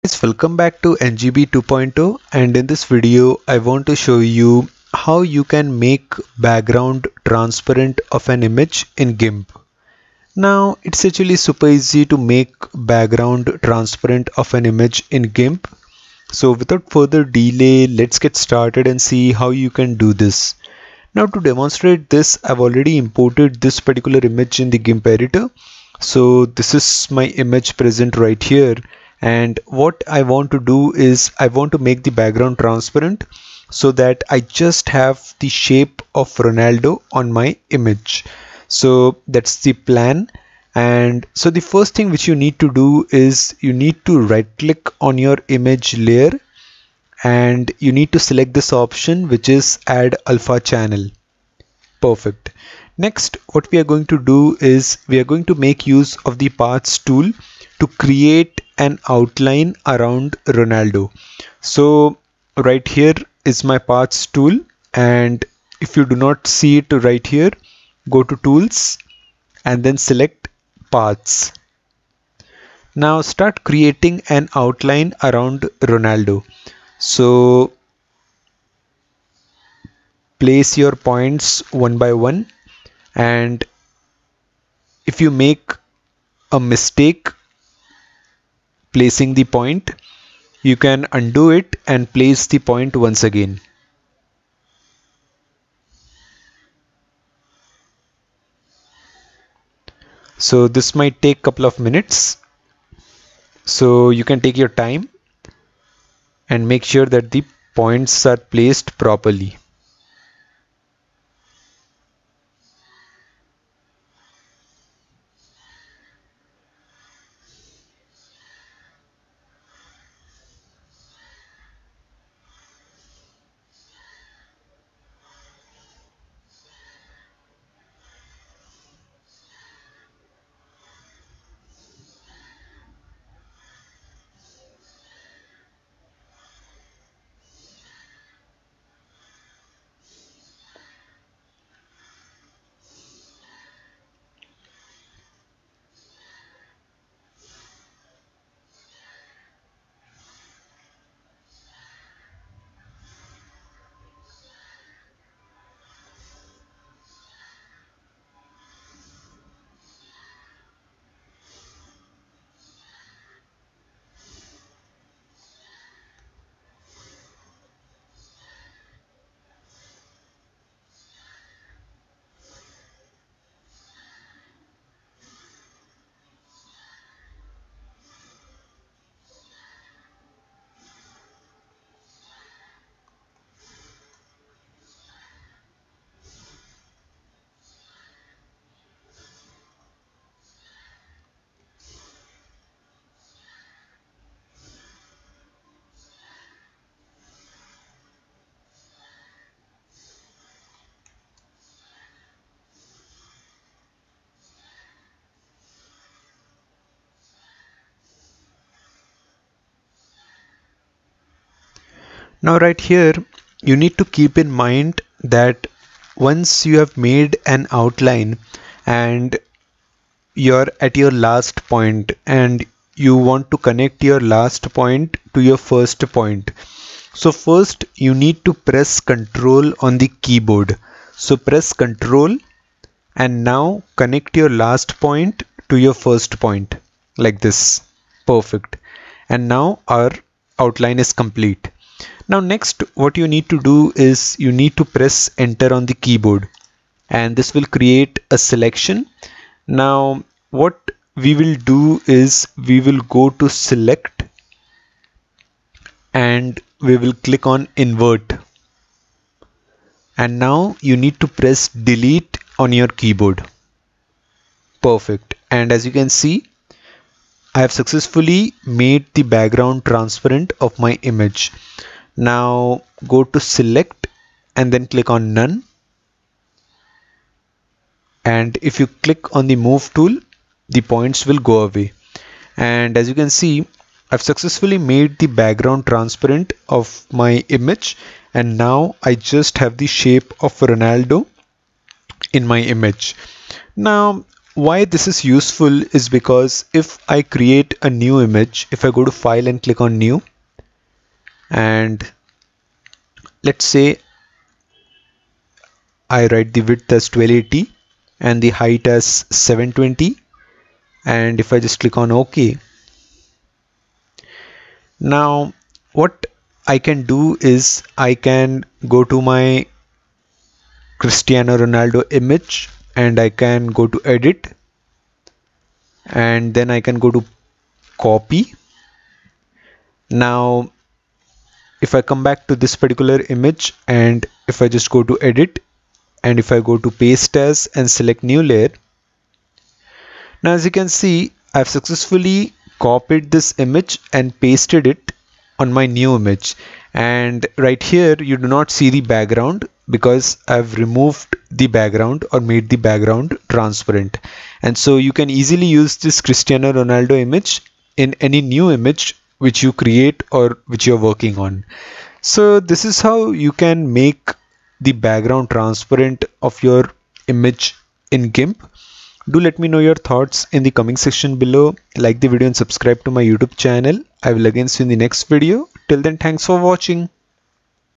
Guys, welcome back to NGB 2.0, and in this video I want to show you how you can make background transparent of an image in GIMP. Now it's actually super easy to make background transparent of an image in GIMP. So without further delay, let's get started and see how you can do this. Now to demonstrate this, I've already imported this particular image in the GIMP editor. So this is my image present right here. And what I want to do is I want to make the background transparent so that I just have the shape of Ronaldo on my image. So that's the plan. And so the first thing which you need to do is you need to right click on your image layer and you need to select this option, which is add alpha channel. Perfect. Next, what we are going to do is we are going to make use of the paths tool to create an outline around Ronaldo. So right here is my paths tool, and if you do not see it right here, go to tools and then select paths. Now start creating an outline around Ronaldo. So place your points one by one, and if you make a mistake placing the point, you can undo it and place the point once again. So this might take a couple of minutes, so you can take your time and make sure that the points are placed properly. Now right here, you need to keep in mind that once you have made an outline and you're at your last point and you want to connect your last point to your first point. So first you need to press Ctrl on the keyboard. So press Ctrl and now connect your last point to your first point like this. Perfect. And now our outline is complete. Now next what you need to do is you need to press enter on the keyboard and this will create a selection. Now what we will do is we will go to select and we will click on invert, and now you need to press delete on your keyboard. Perfect. And as you can see, I have successfully made the background transparent of my image. Now go to select and then click on none, and if you click on the move tool, the points will go away. And as you can see, I've successfully made the background transparent of my image, and now I just have the shape of Ronaldo in my image. Now why this is useful is because if I create a new image, if I go to file and click on new, and let's say I write the width as 1280 and the height as 720, and if I just click on OK, now what I can do is I can go to my Cristiano Ronaldo image and I can go to edit, and then I can go to copy. Now if I come back to this particular image and if I just go to edit and if I go to paste as and select new layer, now as you can see I've successfully copied this image and pasted it on my new image, and right here you do not see the background because I've removed the background or made the background transparent. And so you can easily use this Cristiano Ronaldo image in any new image which you create or which you're working on. So this is how you can make the background transparent of your image in GIMP. Do let me know your thoughts in the comment section below. Like the video and subscribe to my YouTube channel. I will again see you in the next video. Till then, thanks for watching.